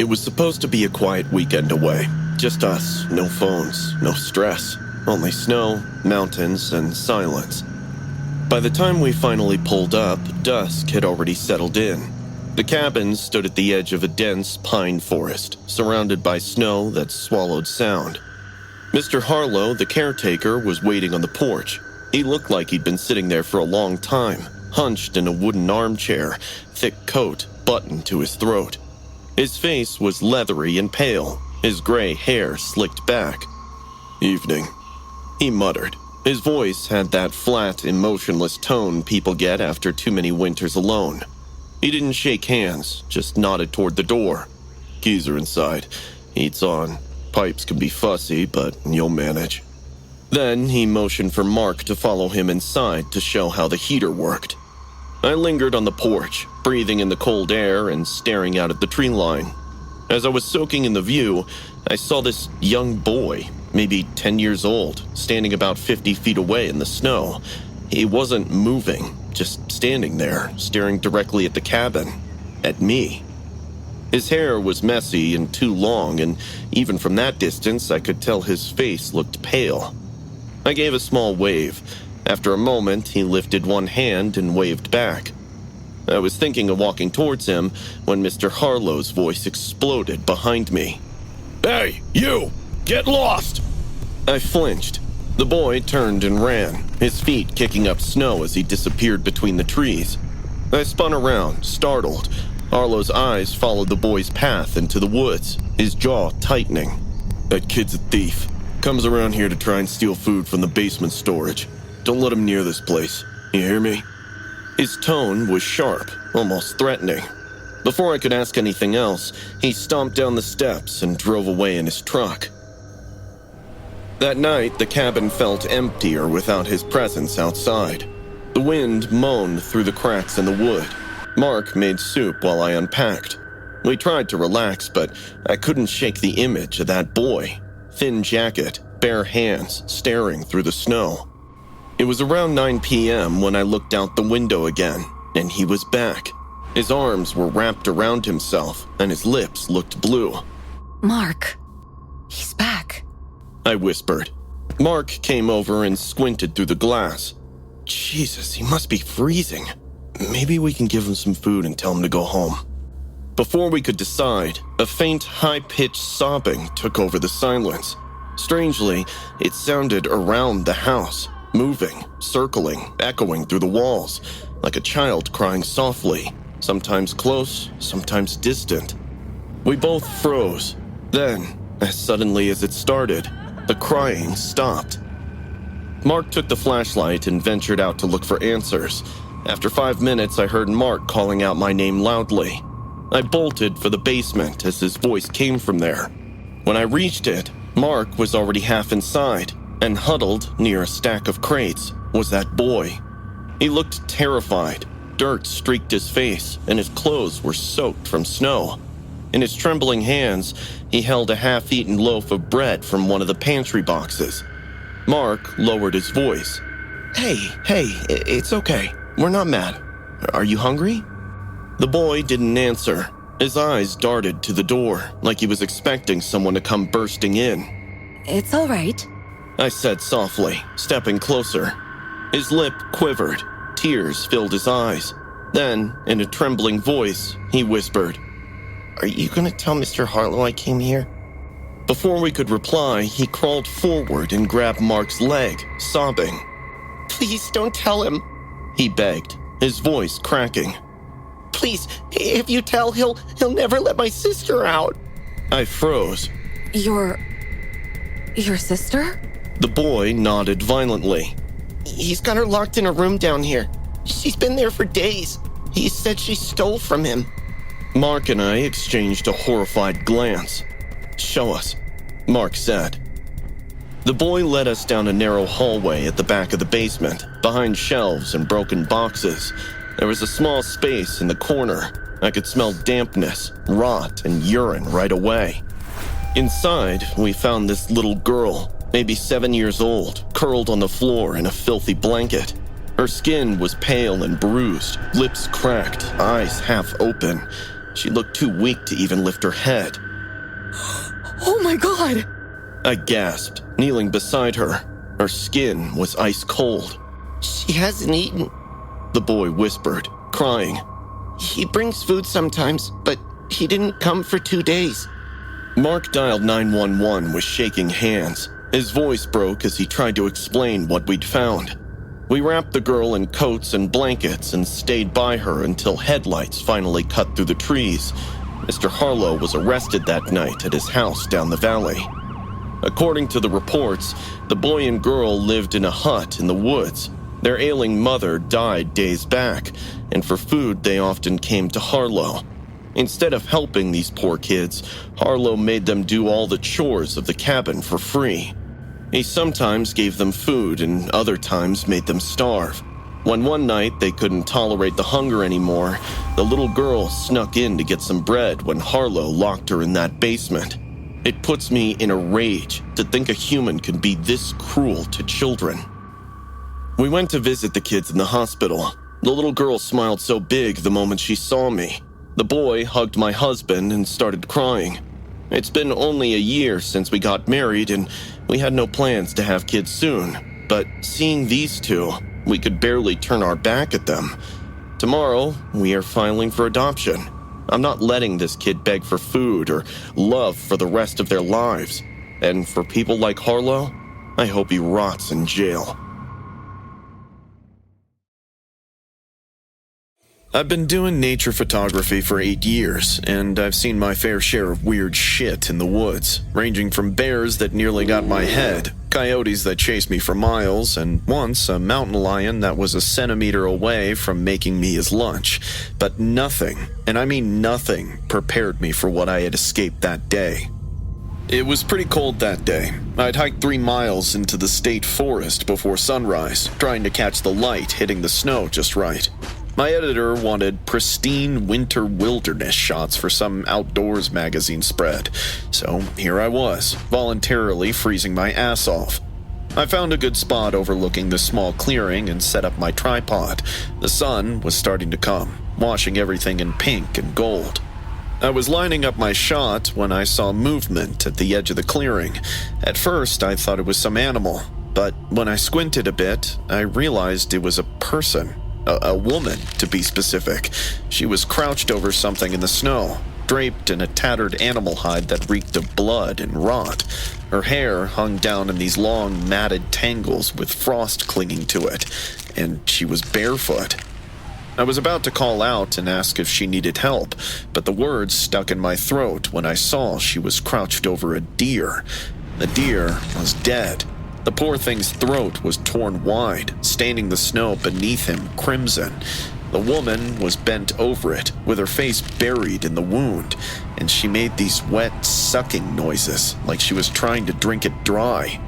It was supposed to be a quiet weekend away. Just us, no phones, no stress. Only snow, mountains, and silence. By the time we finally pulled up, dusk had already settled in. The cabin stood at the edge of a dense pine forest, surrounded by snow that swallowed sound. Mr. Harlow, the caretaker, was waiting on the porch. He looked like he'd been sitting there for a long time, hunched in a wooden armchair, thick coat buttoned to his throat. His face was leathery and pale, his gray hair slicked back. "Evening," he muttered. His voice had that flat, emotionless tone people get after too many winters alone. He didn't shake hands, just nodded toward the door. "Keys are inside. Heat's on. Pipes can be fussy, but you'll manage." Then he motioned for Mark to follow him inside to show how the heater worked. I lingered on the porch, breathing in the cold air and staring out at the tree line. As I was soaking in the view, I saw this young boy, maybe 10 years old, standing about 50 feet away in the snow. He wasn't moving, just standing there, staring directly at the cabin, at me. His hair was messy and too long, and even from that distance, I could tell his face looked pale. I gave a small wave. After a moment, he lifted one hand and waved back. I was thinking of walking towards him when Mr. Harlow's voice exploded behind me. "Hey, you! Get lost!" I flinched. The boy turned and ran, his feet kicking up snow as he disappeared between the trees. I spun around, startled. Harlow's eyes followed the boy's path into the woods, his jaw tightening. "That kid's a thief. Comes around here to try and steal food from the basement storage. Don't let him near this place. You hear me?" His tone was sharp, almost threatening. Before I could ask anything else, he stomped down the steps and drove away in his truck. That night, the cabin felt emptier without his presence outside. The wind moaned through the cracks in the wood. Mark made soup while I unpacked. We tried to relax, but I couldn't shake the image of that boy. Thin jacket, bare hands, staring through the snow. It was around 9 p.m. when I looked out the window again, and he was back. His arms were wrapped around himself, and his lips looked blue. "Mark, he's back," I whispered. Mark came over and squinted through the glass. "Jesus, he must be freezing. Maybe we can give him some food and tell him to go home." Before we could decide, a faint, high-pitched sobbing took over the silence. Strangely, it sounded around the house, moving, circling, echoing through the walls, like a child crying softly, sometimes close, sometimes distant. We both froze. Then, as suddenly as it started, the crying stopped. Mark took the flashlight and ventured out to look for answers. After 5 minutes, I heard Mark calling out my name loudly. I bolted for the basement as his voice came from there. When I reached it, Mark was already half inside, and huddled near a stack of crates was that boy. He looked terrified. Dirt streaked his face, and his clothes were soaked from snow. In his trembling hands, he held a half-eaten loaf of bread from one of the pantry boxes. Mark lowered his voice. Hey, it's okay. We're not mad. Are you hungry?" The boy didn't answer. His eyes darted to the door, like he was expecting someone to come bursting in. "It's all right," I said softly, stepping closer. His lip quivered. Tears filled his eyes. Then, in a trembling voice, he whispered, "Are you going to tell Mr. Harlow I came here?" Before we could reply, he crawled forward and grabbed Mark's leg, sobbing. "Please don't tell him," he begged, his voice cracking. "Please, if you tell, he'll never let my sister out." I froze. Your sister?" The boy nodded violently. "He's got her locked in a room down here. She's been there for days. He said she stole from him." Mark and I exchanged a horrified glance. "Show us," Mark said. The boy led us down a narrow hallway at the back of the basement, behind shelves and broken boxes. There was a small space in the corner. I could smell dampness, rot, and urine right away. Inside, we found this little girl, maybe 7 years old, curled on the floor in a filthy blanket. Her skin was pale and bruised, lips cracked, eyes half open. She looked too weak to even lift her head. Oh my god! I gasped, kneeling beside her. Her skin was ice cold. She hasn't eaten. The boy whispered, crying. He brings food sometimes, but he didn't come for 2 days. Mark dialed 911 with shaking hands. His voice broke as he tried to explain what we'd found. We wrapped the girl in coats and blankets and stayed by her until headlights finally cut through the trees. Mr. Harlow was arrested that night at his house down the valley. According to the reports, the boy and girl lived in a hut in the woods. Their ailing mother died days back, and for food they often came to Harlow. Instead of helping these poor kids, Harlow made them do all the chores of the cabin for free. He sometimes gave them food and other times made them starve. When one night they couldn't tolerate the hunger anymore, the little girl snuck in to get some bread when Harlow locked her in that basement. It puts me in a rage to think a human can be this cruel to children. We went to visit the kids in the hospital. The little girl smiled so big the moment she saw me. The boy hugged my husband and started crying. It's been only a year since we got married and we had no plans to have kids soon. But seeing these two, we could barely turn our back at them. Tomorrow, we are filing for adoption. I'm not letting this kid beg for food or love for the rest of their lives. And for people like Harlow, I hope he rots in jail. I've been doing nature photography for 8 years, and I've seen my fair share of weird shit in the woods, ranging from bears that nearly got my head, coyotes that chased me for miles, and once a mountain lion that was a centimeter away from making me his lunch. But nothing, and I mean nothing, prepared me for what I had escaped that day. It was pretty cold that day. I'd hiked 3 miles into the state forest before sunrise, trying to catch the light hitting the snow just right. My editor wanted pristine winter wilderness shots for some outdoors magazine spread, so here I was, voluntarily freezing my ass off. I found a good spot overlooking the small clearing and set up my tripod. The sun was starting to come, washing everything in pink and gold. I was lining up my shot when I saw movement at the edge of the clearing. At first, I thought it was some animal, but when I squinted a bit, I realized it was a person. A woman, to be specific. She was crouched over something in the snow, draped in a tattered animal hide that reeked of blood and rot. Her hair hung down in these long, matted tangles with frost clinging to it, and she was barefoot. I was about to call out and ask if she needed help, but the words stuck in my throat when I saw she was crouched over a deer. The deer was dead. The poor thing's throat was torn wide, staining the snow beneath him crimson. The woman was bent over it, with her face buried in the wound, and she made these wet, sucking noises, like she was trying to drink it dry.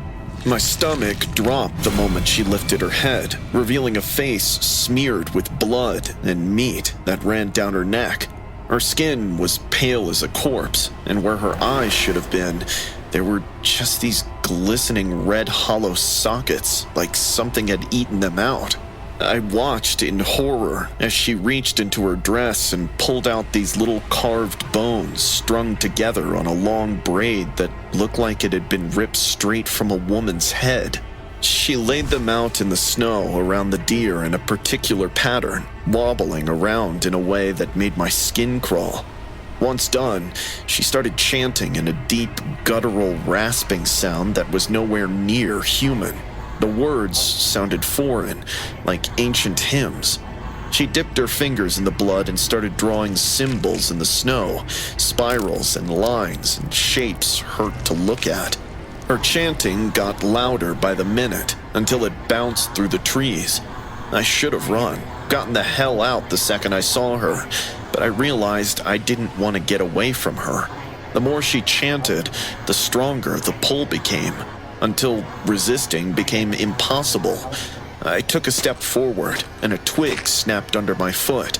My stomach dropped the moment she lifted her head, revealing a face smeared with blood and meat that ran down her neck. Her skin was pale as a corpse, and where her eyes should have been, there were just these glistening red hollow sockets, like something had eaten them out. I watched in horror as she reached into her dress and pulled out these little carved bones strung together on a long braid that looked like it had been ripped straight from a woman's head. She laid them out in the snow around the deer in a particular pattern, wobbling around in a way that made my skin crawl. Once done, she started chanting in a deep, guttural, rasping sound that was nowhere near human. The words sounded foreign, like ancient hymns. She dipped her fingers in the blood and started drawing symbols in the snow, spirals and lines and shapes hurt to look at. Her chanting got louder by the minute until it bounced through the trees. I should have run, gotten the hell out the second I saw her, but I realized I didn't want to get away from her. The more she chanted, the stronger the pull became, until resisting became impossible. I took a step forward, and a twig snapped under my foot.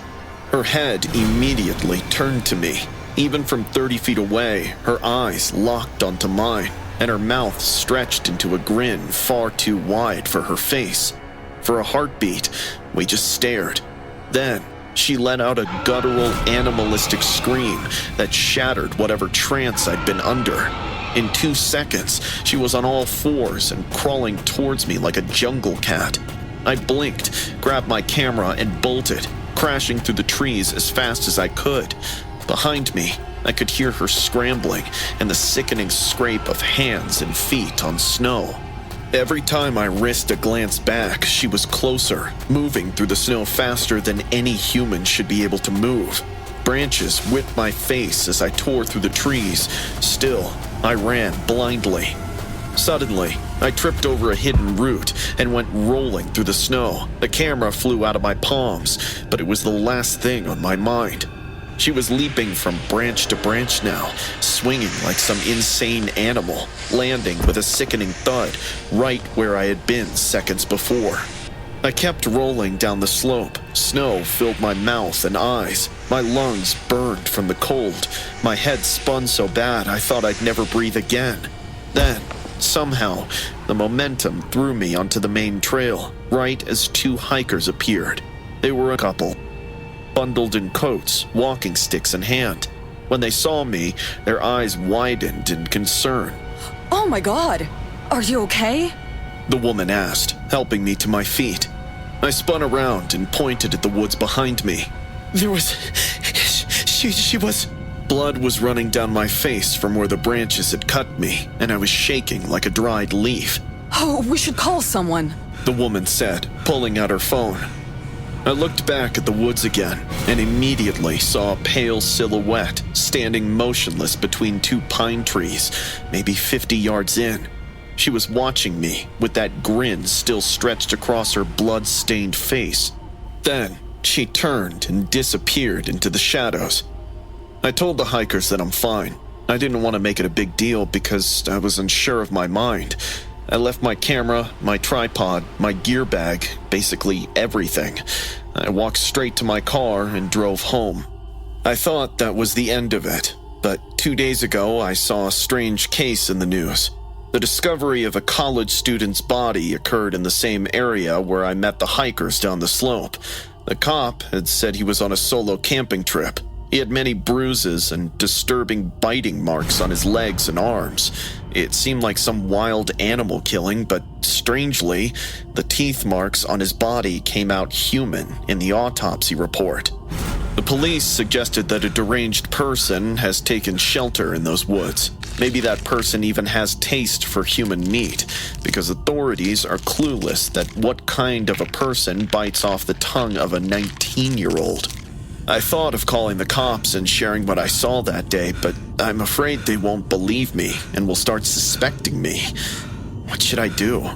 Her head immediately turned to me. Even from 30 feet away, her eyes locked onto mine, and her mouth stretched into a grin far too wide for her face. For a heartbeat, we just stared. Then, She let out a guttural, animalistic scream that shattered whatever trance I'd been under. In 2 seconds, she was on all fours and crawling towards me like a jungle cat. I blinked, grabbed my camera, and bolted, crashing through the trees as fast as I could. Behind me, I could hear her scrambling and the sickening scrape of hands and feet on snow. Every time I risked a glance back, she was closer, moving through the snow faster than any human should be able to move. Branches whipped my face as I tore through the trees. Still, I ran blindly. Suddenly, I tripped over a hidden root and went rolling through the snow. The camera flew out of my palms, but it was the last thing on my mind. She was leaping from branch to branch now, swinging like some insane animal, landing with a sickening thud right where I had been seconds before. I kept rolling down the slope. Snow filled my mouth and eyes. My lungs burned from the cold. My head spun so bad I thought I'd never breathe again. Then, somehow, the momentum threw me onto the main trail, right as 2 hikers appeared. They were a couple, bundled in coats, walking sticks in hand. When they saw me, their eyes widened in concern. Oh my god! Are you okay? The woman asked, helping me to my feet. I spun around and pointed at the woods behind me. She was... Blood was running down my face from where the branches had cut me, and I was shaking like a dried leaf. Oh, we should call someone. The woman said, pulling out her phone. I looked back at the woods again and immediately saw a pale silhouette standing motionless between 2 pine trees, maybe 50 yards in. She was watching me with that grin still stretched across her blood-stained face. Then she turned and disappeared into the shadows. I told the hikers that I'm fine. I didn't want to make it a big deal because I was unsure of my mind. I left my camera, my tripod, my gear bag, basically everything. I walked straight to my car and drove home. I thought that was the end of it, but 2 days ago I saw a strange case in the news. The discovery of a college student's body occurred in the same area where I met the hikers down the slope. The cop had said he was on a solo camping trip. He had many bruises and disturbing biting marks on his legs and arms. It seemed like some wild animal killing, but strangely, the teeth marks on his body came out human in the autopsy report. The police suggested that a deranged person has taken shelter in those woods. Maybe that person even has taste for human meat, because authorities are clueless that what kind of a person bites off the tongue of a 19-year-old. I thought of calling the cops and sharing what I saw that day, but I'm afraid they won't believe me and will start suspecting me. What should I do?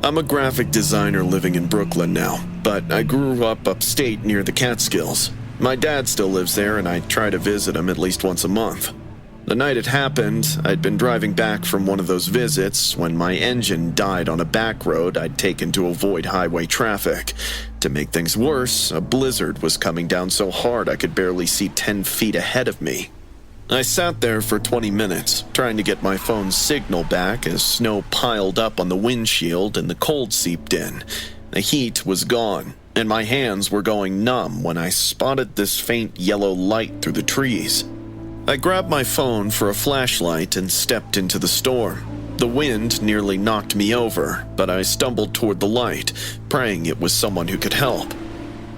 I'm a graphic designer living in Brooklyn now, but I grew up upstate near the Catskills. My dad still lives there, and I try to visit him at least once a month. The night it happened, I'd been driving back from one of those visits when my engine died on a back road I'd taken to avoid highway traffic. To make things worse, a blizzard was coming down so hard I could barely see 10 feet ahead of me. I sat there for 20 minutes, trying to get my phone's signal back as snow piled up on the windshield and the cold seeped in. The heat was gone, and my hands were going numb when I spotted this faint yellow light through the trees. I grabbed my phone for a flashlight and stepped into the storm. The wind nearly knocked me over, but I stumbled toward the light, praying it was someone who could help.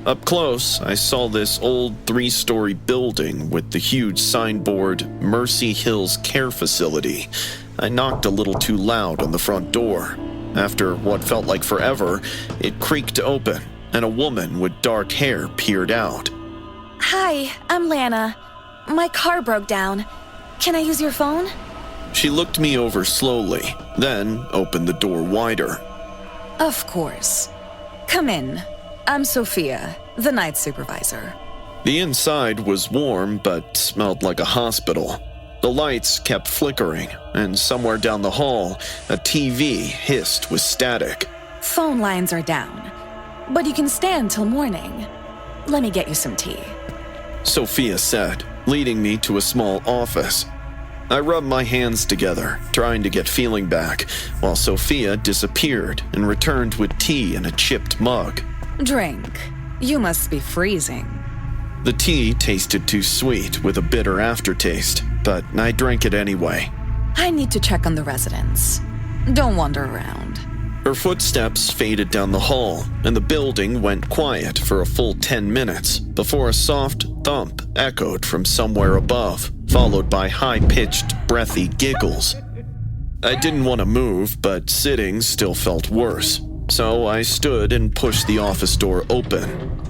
Up close, I saw this old 3-story building with the huge signboard, Mercy Hills Care Facility. I knocked a little too loud on the front door. After what felt like forever, it creaked open, and a woman with dark hair peered out. Hi, I'm Lana. My car broke down. Can I use your phone? She looked me over slowly, then opened the door wider. Of course. Come in. I'm Sophia, the night supervisor. The inside was warm, but smelled like a hospital. The lights kept flickering, and somewhere down the hall, a TV hissed with static. Phone lines are down, but you can stay until morning. Let me get you some tea. Sophia said, leading me to a small office. I rubbed my hands together, trying to get feeling back, while Sophia disappeared and returned with tea in a chipped mug. Drink. You must be freezing. The tea tasted too sweet with a bitter aftertaste, but I drank it anyway. I need to check on the residents. Don't wander around. Her footsteps faded down the hall, and the building went quiet for a full 10 minutes before a soft thump echoed from somewhere above, followed by high-pitched, breathy giggles. I didn't want to move, but sitting still felt worse, so I stood and pushed the office door open.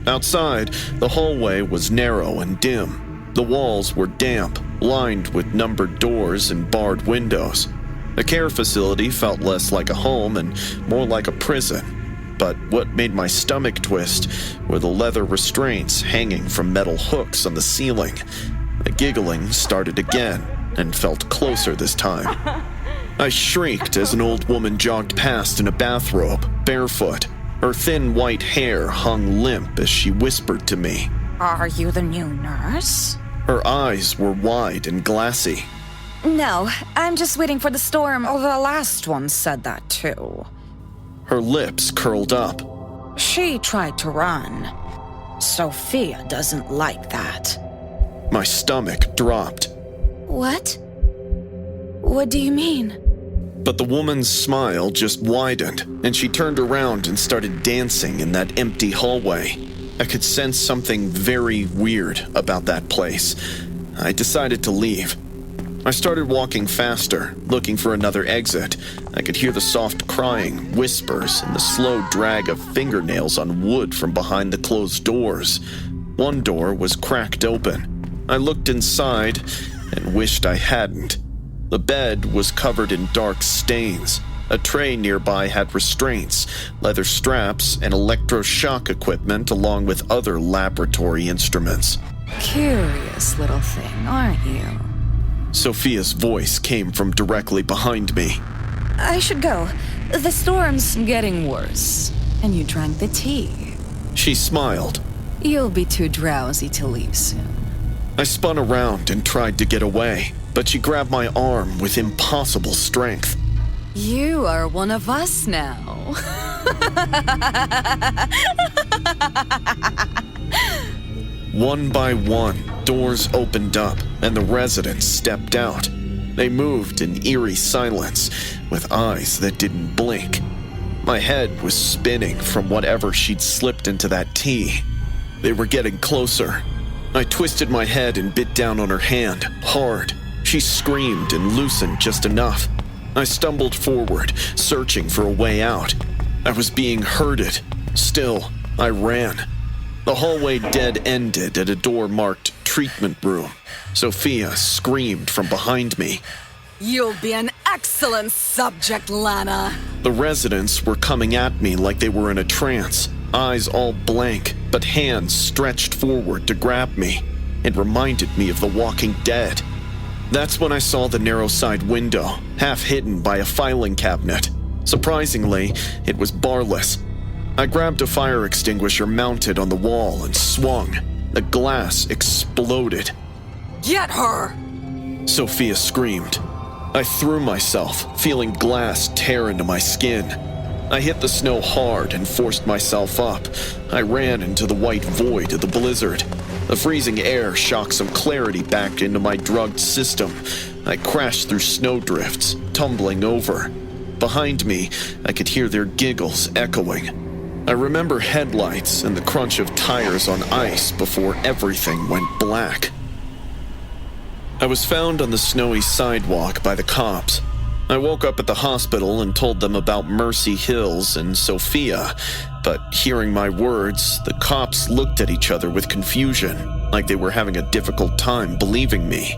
Outside, the hallway was narrow and dim. The walls were damp, lined with numbered doors and barred windows. The care facility felt less like a home and more like a prison. But what made my stomach twist were the leather restraints hanging from metal hooks on the ceiling. The giggling started again and felt closer this time. I shrieked as an old woman jogged past in a bathrobe, barefoot. Her thin white hair hung limp as she whispered to me. Are you the new nurse? Her eyes were wide and glassy. No, I'm just waiting for the storm. Oh, the last one said that too. Her lips curled up. She tried to run. Sophia doesn't like that. My stomach dropped. What? What do you mean? But the woman's smile just widened, and she turned around and started dancing in that empty hallway. I could sense something very weird about that place. I decided to leave. I started walking faster, looking for another exit. I could hear the soft crying, whispers, and the slow drag of fingernails on wood from behind the closed doors. One door was cracked open. I looked inside and wished I hadn't. The bed was covered in dark stains. A tray nearby had restraints, leather straps, and electroshock equipment along with other laboratory instruments. Curious little thing, aren't you? Sophia's voice came from directly behind me. I should go. The storm's Getting worse. And you drank the tea. She smiled. You'll be too drowsy to leave soon. I spun around and tried to get away, but she grabbed my arm with impossible strength. You are one of us now. One by one, doors opened up, and the residents stepped out. They moved in eerie silence, with eyes that didn't blink. My head was spinning from whatever she'd slipped into that tea. They were getting closer. I twisted my head and bit down on her hand, hard. She screamed and loosened just enough. I stumbled forward, searching for a way out. I was being herded. Still, I ran. The hallway dead-ended at a door marked treatment room. Sophia screamed from behind me. You'll be an excellent subject, Lana. The residents were coming at me like they were in a trance, eyes all blank, but hands stretched forward to grab me. It reminded me of The Walking Dead. That's when I saw the narrow side window, half hidden by a filing cabinet. Surprisingly, it was barless. I grabbed a fire extinguisher mounted on the wall and swung. The glass exploded. Get her! Sophia screamed. I threw myself, feeling glass tear into my skin. I hit the snow hard and forced myself up. I ran into the white void of the blizzard. The freezing air shocked some clarity back into my drugged system. I crashed through snowdrifts, tumbling over. Behind me, I could hear their giggles echoing. I remember headlights and the crunch of tires on ice before everything went black. I was found on the snowy sidewalk by the cops. I woke up at the hospital and told them about Mercy Hills and Sophia, but hearing my words, the cops looked at each other with confusion, like they were having a difficult time believing me.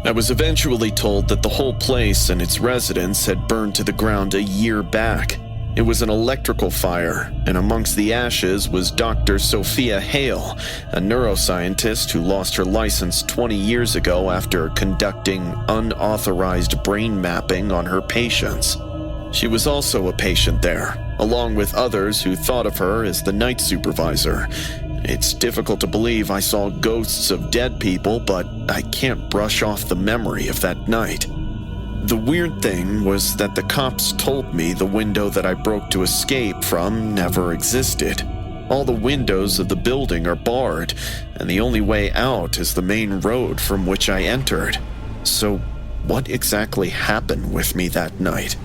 I was eventually told that the whole place and its residents had burned to the ground a year back. It was an electrical fire, and amongst the ashes was Dr. Sophia Hale, a neuroscientist who lost her license 20 years ago after conducting unauthorized brain mapping on her patients. She was also a patient there, along with others who thought of her as the night supervisor. It's difficult to believe I saw ghosts of dead people, but I can't brush off the memory of that night. The weird thing was that the cops told me the window that I broke to escape from never existed. All the windows of the building are barred, and the only way out is the main road from which I entered. So, what exactly happened with me that night?